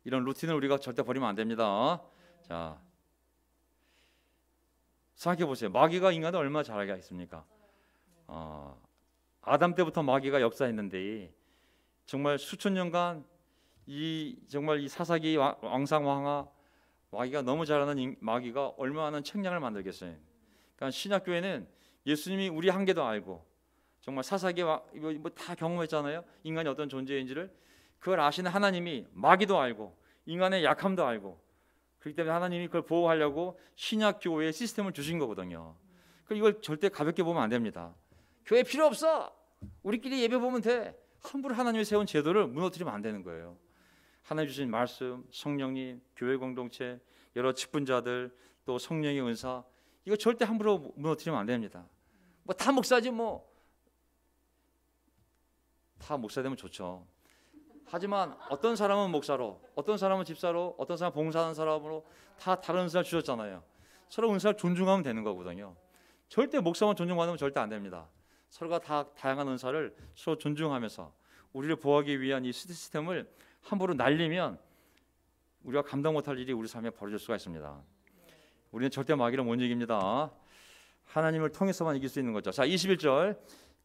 A: 이런 루틴을 우리가 절대 버리면 안 됩니다. 자, 생각해 보세요. 마귀가 인간을 얼마나 잘하게 하겠습니까? 아담 때부터 마귀가 역사했는데 정말 수천 년간 정말 이 사사기 왕상왕하 마귀가 너무 잘하는 마귀가 얼마나 책량을 만들겠어요. 그러니까 신약교회는 예수님이 우리 한계도 알고 정말 사사기 뭐 다 경험했잖아요. 인간이 어떤 존재인지를 그걸 아시는 하나님이 마귀도 알고 인간의 약함도 알고 그렇기 때문에 하나님이 그걸 보호하려고 신약교회의 시스템을 주신 거거든요. 이걸 절대 가볍게 보면 안 됩니다. 교회 필요 없어. 우리끼리 예배 보면 돼. 함부로 하나님이 세운 제도를 무너뜨리면 안 되는 거예요. 하나님 주신 말씀, 성령님, 교회 공동체, 여러 직분자들, 또 성령의 은사, 이거 절대 함부로 무너뜨리면 안 됩니다. 뭐 다 목사지 뭐. 다 목사 되면 좋죠. 하지만 어떤 사람은 목사로, 어떤 사람은 집사로, 어떤 사람은 봉사하는 사람으로 다 다른 은사를 주셨잖아요. 서로 은사를 존중하면 되는 거거든요. 절대 목사만 존중받으면 절대 안 됩니다. 서로가 다 다양한 은사를 서로 존중하면서 우리를 보호하기 위한 이 시스템을 함부로 날리면 우리가 감당 못할 일이 우리 삶에 벌어질 수가 있습니다. 우리는 절대 마귀를 못 이깁니다. 하나님을 통해서만 이길 수 있는 거죠. 자, 21절.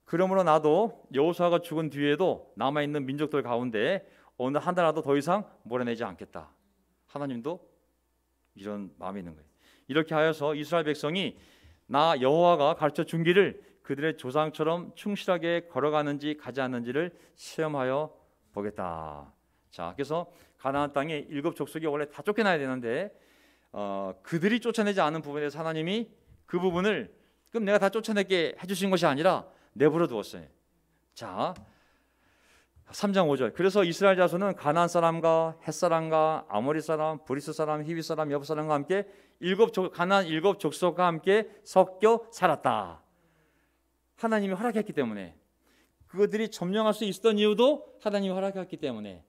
A: 그러므로 나도 여호수아가 죽은 뒤에도 남아있는 민족들 가운데 어느 하나라도 더 이상 몰아내지 않겠다. 하나님도 이런 마음이 있는 거예요. 이렇게 하여서 이스라엘 백성이 나 여호와가 가르쳐 준 길을 그들의 조상처럼 충실하게 걸어가는지 가지 않는지를 시험하여 보겠다. 자, 그래서 가나안 땅에 7 족속이 원래 다 쫓겨나야 되는데 그들이 쫓아내지 않은 부분에 대해서 하나님이 그 부분을 그럼 내가 다 쫓아내게 해주신 것이 아니라 내버려 두었어요. 자, 3장 5절. 그래서 이스라엘 자손은 가나안 사람과 헷 사람과 아모리 사람, 브리스 사람, 히위 사람, 여부 사람과 함께 가나안 7 족속과 함께 섞여 살았다. 하나님이 허락했기 때문에, 그들이 점령할 수 있었던 이유도 하나님이 허락했기 때문에,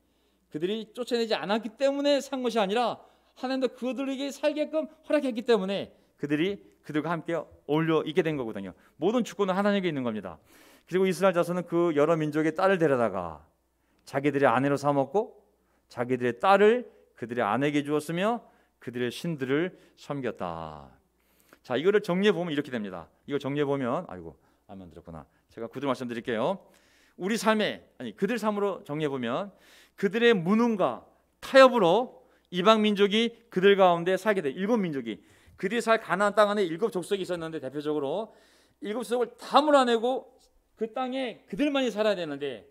A: 그들이 쫓아내지 않았기 때문에 산 것이 아니라 하나님도 그들에게 살게끔 허락했기 때문에 그들과 함께 어울려 있게 된 거거든요. 모든 주권은 하나님에게 있는 겁니다. 그리고 이스라엘 자손은 그 여러 민족의 딸을 데려다가 자기들의 아내로 삼았고 자기들의 딸을 그들의 아내에게 주었으며 그들의 신들을 섬겼다. 자, 이거를 정리해 보면 이렇게 됩니다. 이거 정리해 보면 안 만들었구나. 제가 구두 말씀드릴게요. 우리 삶에 그들 삶으로 정리해 보면 그들의 무능과 타협으로 이방 민족이 그들 가운데 살게 돼. 7 민족이 그들이 살 가나안 땅 안에 7 족속이 있었는데 대표적으로 7 족속을 다 몰아내고 그 땅에 그들만이 살아야 되는데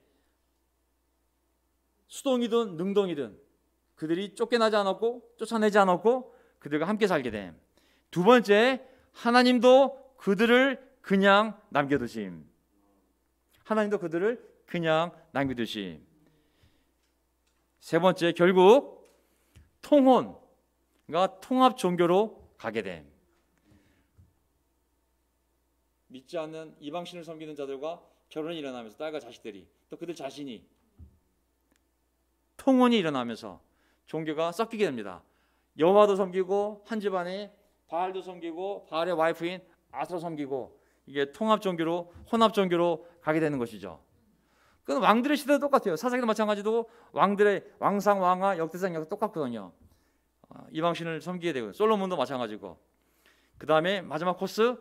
A: 수동이든 능동이든 그들이 쫓겨나지 않았고 쫓아내지 않았고 그들과 함께 살게 됨. 2 번째, 하나님도 그들을 그냥 남겨두심. 하나님도 그들을 그냥 남겨두심. 3 번째, 결국 통혼과 통합 종교로 가게 됨. 믿지 않는 이방신을 섬기는 자들과 결혼이 일어나면서 딸과 자식들이 또 그들 자신이 통혼이 일어나면서 종교가 섞이게 됩니다. 여호와도 섬기고 한 집안에 바알도 섬기고 바알의 와이프인 아스라 섬기고 이게 통합 종교로 혼합 종교로 가게 되는 것이죠. 그건 왕들의 시대도 똑같아요. 사사기도 마찬가지도 왕들의 왕상 왕하 역대상 역사 똑같거든요. 이방신을 섬기게 되고 솔로몬도 마찬가지고 그 다음에 마지막 코스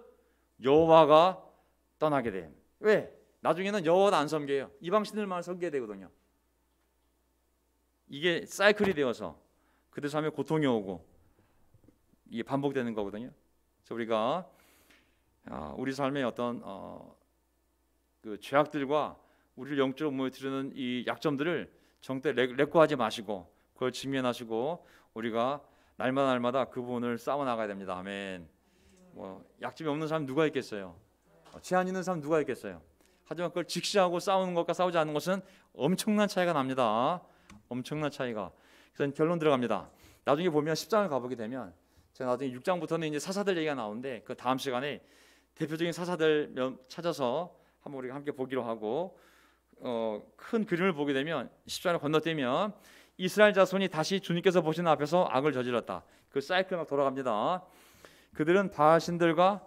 A: 여호와가 떠나게 돼. 왜? 나중에는 여호와도 안 섬겨요. 이방신들만 섬기게 되거든요. 이게 사이클이 되어서 그들 삶에 고통이 오고 이게 반복되는 거거든요. 그래서 우리가 우리 삶의 어떤 그 죄악들과 우리를 영적으로 무너뜨리는 이 약점들을 정때 레코하지 마시고 그걸 직면하시고 우리가 날마다 그 부분을 싸워 나가야 됩니다. 아멘. 약점이 없는 사람 누가 있겠어요? 제한 있는 사람 누가 있겠어요? 하지만 그걸 직시하고 싸우는 것과 싸우지 않는 것은 엄청난 차이가 납니다. 엄청난 차이가. 그래서 결론 들어갑니다. 나중에 보면 10장을 가보게 되면 제가 나중에 6장부터는 이제 사사들 얘기가 나오는데 그 다음 시간에 대표적인 사사들 찾아서 한번 우리가 함께 보기로 하고 큰 그림을 보게 되면 10장을 건너뛰면 이스라엘 자손이 다시 주님께서 보시는 앞에서 악을 저질렀다. 그 사이클 막 돌아갑니다. 그들은 바알 신들과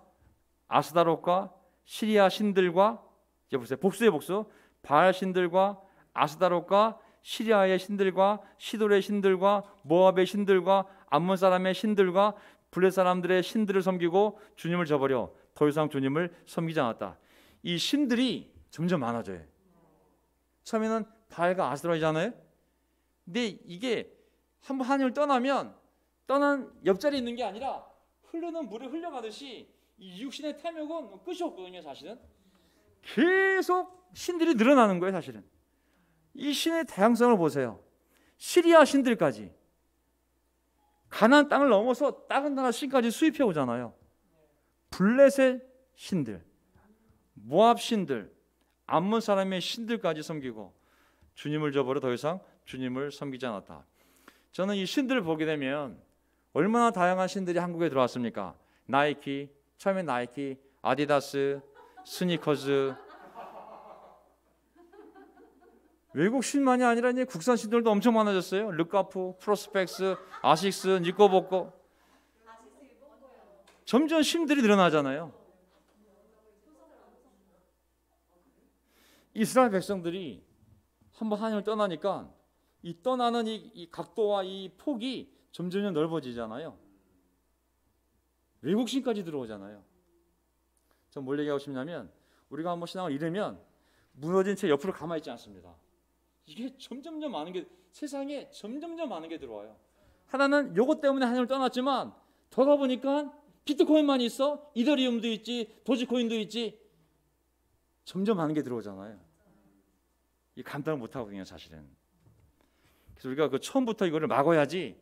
A: 아스다롯과 시리아 신들과 이제 보세요. 복수의 복수. 바알 신들과 아스다롯과 시리아의 신들과 시돌의 신들과 모압의 신들과 암몬 사람의 신들과 블레 사람들의 신들을 섬기고 주님을 저버려 더 이상 주님을 섬기지 않았다. 이 신들이 점점 많아져요. 처음에는 바알과 아스다롯이잖아요. 근데 이게 한번 하나님을 떠나면 떠난 옆자리에 있는 게 아니라 흐르는 물에 흘려가듯이 이 육신의 탐욕은 끝이 없거든요. 사실은 계속 신들이 늘어나는 거예요. 사실은 이 신의 다양성을 보세요. 시리아 신들까지 가나안 땅을 넘어서 다른 나라 신까지 수입해 오잖아요. 블레셋 신들, 모압 신들, 암몬 사람의 신들까지 섬기고 주님을 저버려 더 이상 주님을 섬기지 않았다. 저는 이 신들을 보게 되면 얼마나 다양한 신들이 한국에 들어왔습니까? 나이키, 처음에 나이키, 아디다스, 스니커즈. 외국 신만이 아니라 이제 국산 신들도 엄청 많아졌어요. 르카프, 프로스펙스, 아식스, 니코보코. 점점 신들이 늘어나잖아요. 이스라엘 백성들이 한번 하나님을 떠나니까 이 떠나는 이 각도와 이 폭이 점점 넓어지잖아요. 외국 신까지 들어오잖아요. 전 뭘 얘기하고 싶냐면 우리가 한번 신앙을 잃으면 무너진 채 옆으로 가만히 있지 않습니다. 이게 점점점 많은 게, 세상에 점점점 많은 게 들어와요. 하나는 요것 때문에 하나님을 떠났지만 더 가보니까 비트코인만 있어, 이더리움도 있지, 도지코인도 있지, 점점 많은 게 들어오잖아요. 이 감당을 못하거든요, 사실은. 그래서 우리가 그 처음부터 이거를 막아야지.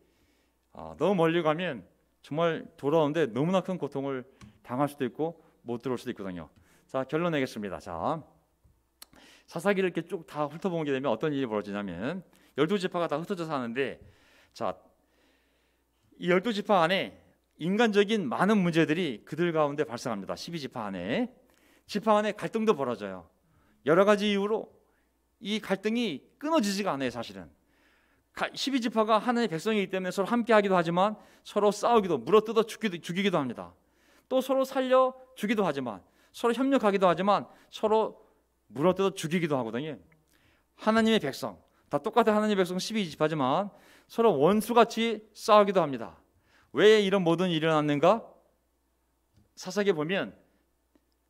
A: 너무 멀리 가면 정말 돌아오는데 너무나 큰 고통을 당할 수도 있고 못 들어올 수도 있거든요. 자, 결론 내겠습니다. 자, 사사기를 이렇게 쭉 다 훑어보게 되면 어떤 일이 벌어지냐면 12지파가 다 흩어져 사는데, 자, 이 12지파 안에 인간적인 많은 문제들이 그들 가운데 발생합니다. 12지파 안에, 지파 안에 갈등도 벌어져요. 여러 가지 이유로 이 갈등이 끊어지지가 않아요. 사실은 12지파가 하나님의 백성이기 때문에 서로 함께하기도 하지만 서로 싸우기도, 물어뜯어 죽이기도 합니다. 또 서로 살려 주기도 하지만, 서로 협력하기도 하지만 서로 물어뜯어 죽이기도 하거든요. 하나님의 백성, 다 똑같은 하나님의 백성 12지파지만 서로 원수같이 싸우기도 합니다. 왜 이런 모든 일이 일어났는가? 사사기에 보면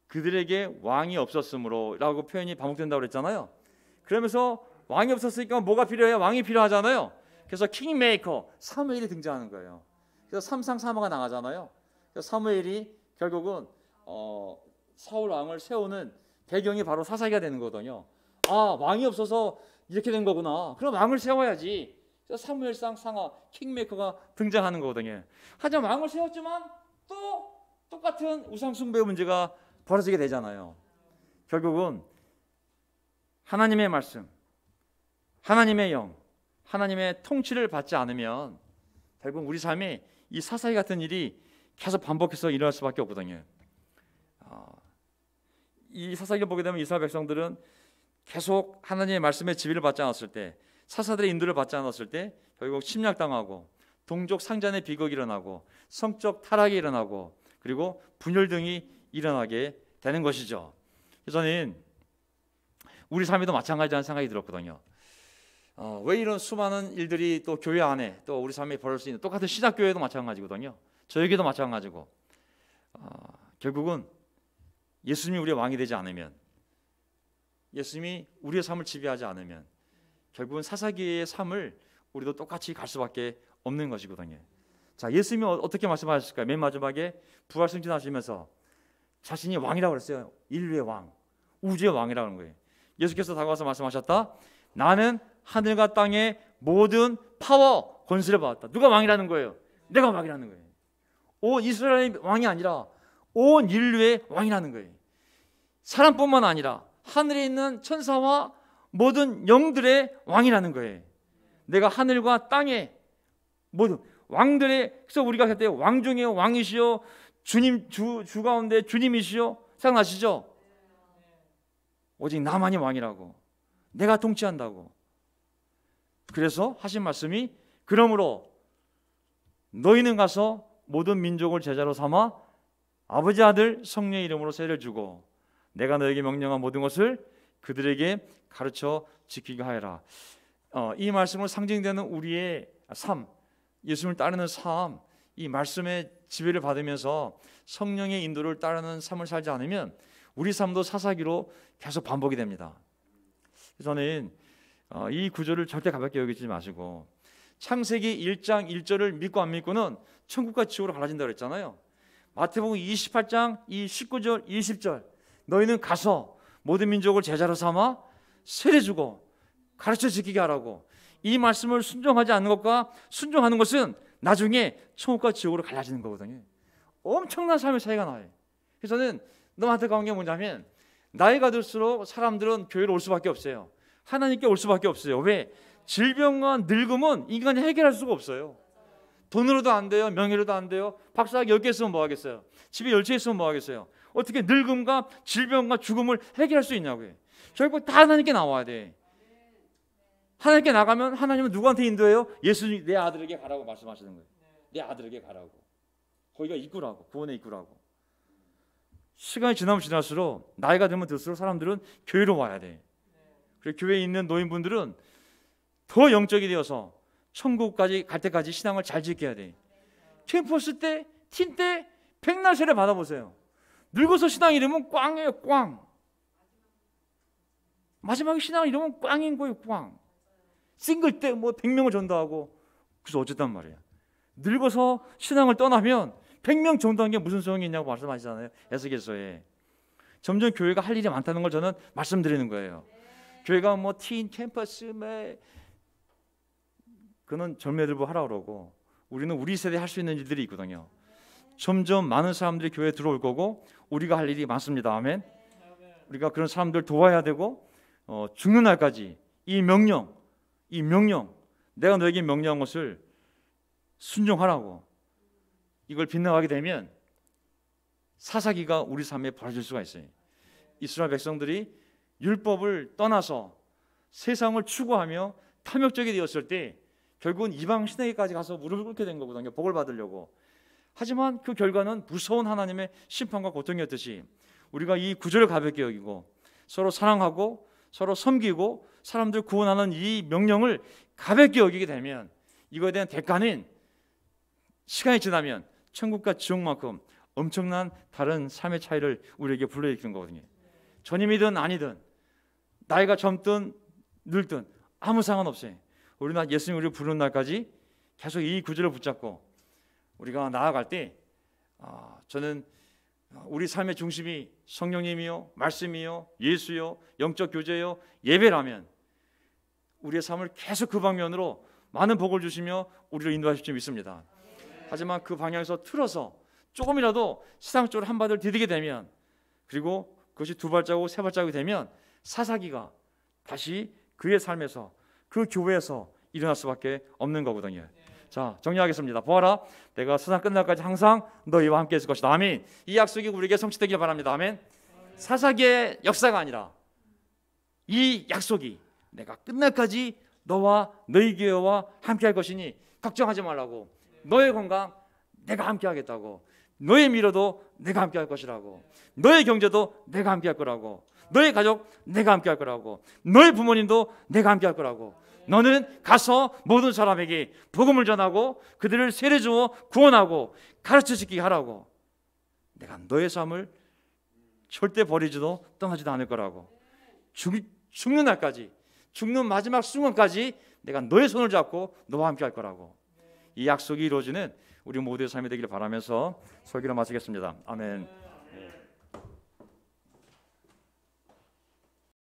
A: 그들에게 왕이 없었으므로 라고 표현이 반복된다고 그랬잖아요. 그러면서 왕이 없었으니까 뭐가 필요해요? 왕이 필요하잖아요. 그래서 킹메이커 사무엘이 등장하는 거예요. 그래서 삼상사마가 나가잖아요. 그래서 사무엘이 결국은 사울 왕을 세우는 배경이 바로 사사기가 되는 거거든요. 왕이 없어서 이렇게 된 거구나. 그럼 왕을 세워야지. 그래서 사무엘상 상하 킹메이커가 등장하는 거거든요. 하지만 왕을 세웠지만 또 똑같은 우상숭배 문제가 벌어지게 되잖아요. 결국은 하나님의 말씀, 하나님의 영, 하나님의 통치를 받지 않으면 결국 우리 삶에 이 사사기 같은 일이 계속 반복해서 일어날 수밖에 없거든요. 이 사사기를 보게 되면 이스라엘 백성들은 계속 하나님의 말씀의 지휘를 받지 않았을 때, 사사들의 인도를 받지 않았을 때 결국 침략당하고 동족 상잔의 비극이 일어나고 성적 타락이 일어나고 그리고 분열 등이 일어나게 되는 것이죠. 그래서 저는 우리 삶에도 마찬가지라는 생각이 들었거든요. 왜 이런 수많은 일들이 또 교회 안에 또 우리 삶에 벌어질 수 있는, 똑같은 신학교회도 마찬가지거든요. 저에게도 마찬가지고, 결국은 예수님이 우리의 왕이 되지 않으면, 예수님이 우리의 삶을 지배하지 않으면 결국은 사사기의 삶을 우리도 똑같이 갈 수밖에 없는 것이거든요. 자, 예수님이 어떻게 말씀하셨을까요? 맨 마지막에 부활 승진하시면서 자신이 왕이라고 그랬어요. 인류의 왕, 우주의 왕이라고 하는 거예요. 예수께서 다가와서 말씀하셨다. 나는 하늘과 땅의 모든 파워, 권세를 받았다. 누가 왕이라는 거예요? 내가 왕이라는 거예요. 온 이스라엘의 왕이 아니라 온 인류의 왕이라는 거예요. 사람뿐만 아니라 하늘에 있는 천사와 모든 영들의 왕이라는 거예요. 내가 하늘과 땅의 모든 왕들의, 그래서 우리가 할 때 왕 중에 왕이시오, 주님, 주 가운데 주님이시오, 생각나시죠? 오직 나만이 왕이라고, 내가 통치한다고. 그래서 하신 말씀이, 그러므로 너희는 가서 모든 민족을 제자로 삼아 아버지, 아들, 성령의 이름으로 세례를 주고 내가 너에게 명령한 모든 것을 그들에게 가르쳐 지키게 하여라. 이 말씀으로 상징되는 우리의 삶, 예수님을 따르는 삶, 이 말씀의 지배를 받으면서 성령의 인도를 따르는 삶을 살지 않으면 우리 삶도 사사기로 계속 반복이 됩니다. 저는 이 구절을 절대 가볍게 여기지 마시고, 창세기 1장 1절을 믿고 안 믿고는 천국과 지옥으로 갈라진다고 그랬잖아요. 마태복음 28장 19절 20절 너희는 가서 모든 민족을 제자로 삼아 세례 주고 가르쳐 지키게 하라고. 이 말씀을 순종하지 않는 것과 순종하는 것은 나중에 천국과 지옥으로 갈라지는 거거든요. 엄청난 삶의 차이가 나요. 그래서 저는 너무 안타까운 게 뭐냐면, 나이가 들수록 사람들은 교회로 올 수밖에 없어요. 하나님께 올 수밖에 없어요. 왜? 질병과 늙음은 인간이 해결할 수가 없어요. 돈으로도 안 돼요. 명예로도 안 돼요. 박사학 10개 있으면 뭐 하겠어요? 집에 10채 있으면 뭐 하겠어요? 어떻게 늙음과 질병과 죽음을 해결할 수 있냐고요. 결국 다 하나님께 나와야 돼. 하나님께 나가면 하나님은 누구한테 인도해요? 예수님, 내 아들에게 가라고 말씀하시는 거예요. 내 아들에게 가라고. 거기가 입구라고, 구원의 입구라고. 시간이 지나면 지날수록, 나이가 들면 들수록 사람들은 교회로 와야 돼. 그리고 교회에 있는 노인분들은 더 영적이 되어서 천국까지 갈 때까지 신앙을 잘 지켜야 돼. 캠퍼스 때, 팀 때 백날 세례 받아보세요. 늙어서 신앙 이름은 꽝이에요, 꽝. 마지막에 신앙을 이러면 꽝인 거예요. 꽝. 싱글 때 뭐 100명을 전도하고, 그래서 어쨌단 말이에요. 늙어서 신앙을 떠나면 100명 전도한 게 무슨 소용이 있냐고 말씀하시잖아요. 에스겔서에. 점점 교회가 할 일이 많다는 걸 저는 말씀드리는 거예요. 교회가 뭐 틴 캠퍼스 그는 젊은이들 하라 그러고, 우리는 우리 세대에 할 수 있는 일들이 있거든요. 점점 많은 사람들이 교회에 들어올 거고, 우리가 할 일이 많습니다. 아멘. 우리가 그런 사람들 도와야 되고, 죽는 날까지 이 명령, 내가 너에게 명령한 것을 순종하라고, 이걸 빗나가게 되면 사사기가 우리 삶에 벌어질 수가 있어요. 이스라엘 백성들이 율법을 떠나서 세상을 추구하며 탐욕적이 되었을 때 결국은 이방 신에게까지 가서 무릎을 꿇게 된 거거든요. 복을 받으려고. 하지만 그 결과는 무서운 하나님의 심판과 고통이었듯이, 우리가 이 구절을 가볍게 여기고 서로 사랑하고 서로 섬기고 사람들 구원하는 이 명령을 가볍게 여기게 되면, 이거에 대한 대가는 시간이 지나면 천국과 지옥만큼 엄청난 다른 삶의 차이를 우리에게 불러일으키는 거거든요. 전임이든 아니든, 나이가 젊든 늙든 아무 상관없어요. 우리는 예수님이 우리를 부르는 날까지 계속 이 구절을 붙잡고 우리가 나아갈 때, 저는 우리 삶의 중심이 성령님이요, 말씀이요, 예수요, 영적 교제요, 예배라면 우리의 삶을 계속 그 방면으로 많은 복을 주시며 우리를 인도하실 줄 믿습니다. 하지만 그 방향에서 틀어서 조금이라도 세상 쪽으로 한 발을 디디게 되면, 그리고 그것이 두 발자국 세 발자국이 되면 사사기가 다시 그의 삶에서, 그 교회에서 일어날 수밖에 없는 거거든요. 자, 정리하겠습니다. 보아라, 내가 세상 끝날까지 항상 너희와 함께 있을 것이다. 아멘. 이 약속이 우리에게 성취되길 바랍니다. 아멘. 사사기의 역사가 아니라 이 약속이 내가 끝날까지 너와 너희 교회와 함께 할 것이니 걱정하지 말라고. 너의 건강 내가 함께 하겠다고. 너의 미래도 내가 함께 할 것이라고. 너의 경제도 내가 함께 할 거라고. 너의 가족 내가 함께 할 거라고. 너의 부모님도 내가 함께 할 거라고. 너는 가서 모든 사람에게 복음을 전하고 그들을 세례 주어 구원하고 가르쳐주게 하라고. 내가 너의 삶을 절대 버리지도 떠나지도 않을 거라고. 죽는 날까지, 죽는 마지막 순간까지 내가 너의 손을 잡고 너와 함께 할 거라고. 이 약속이 이루어지는 우리 모두의 삶이 되기를 바라면서 설교를 마치겠습니다. 아멘.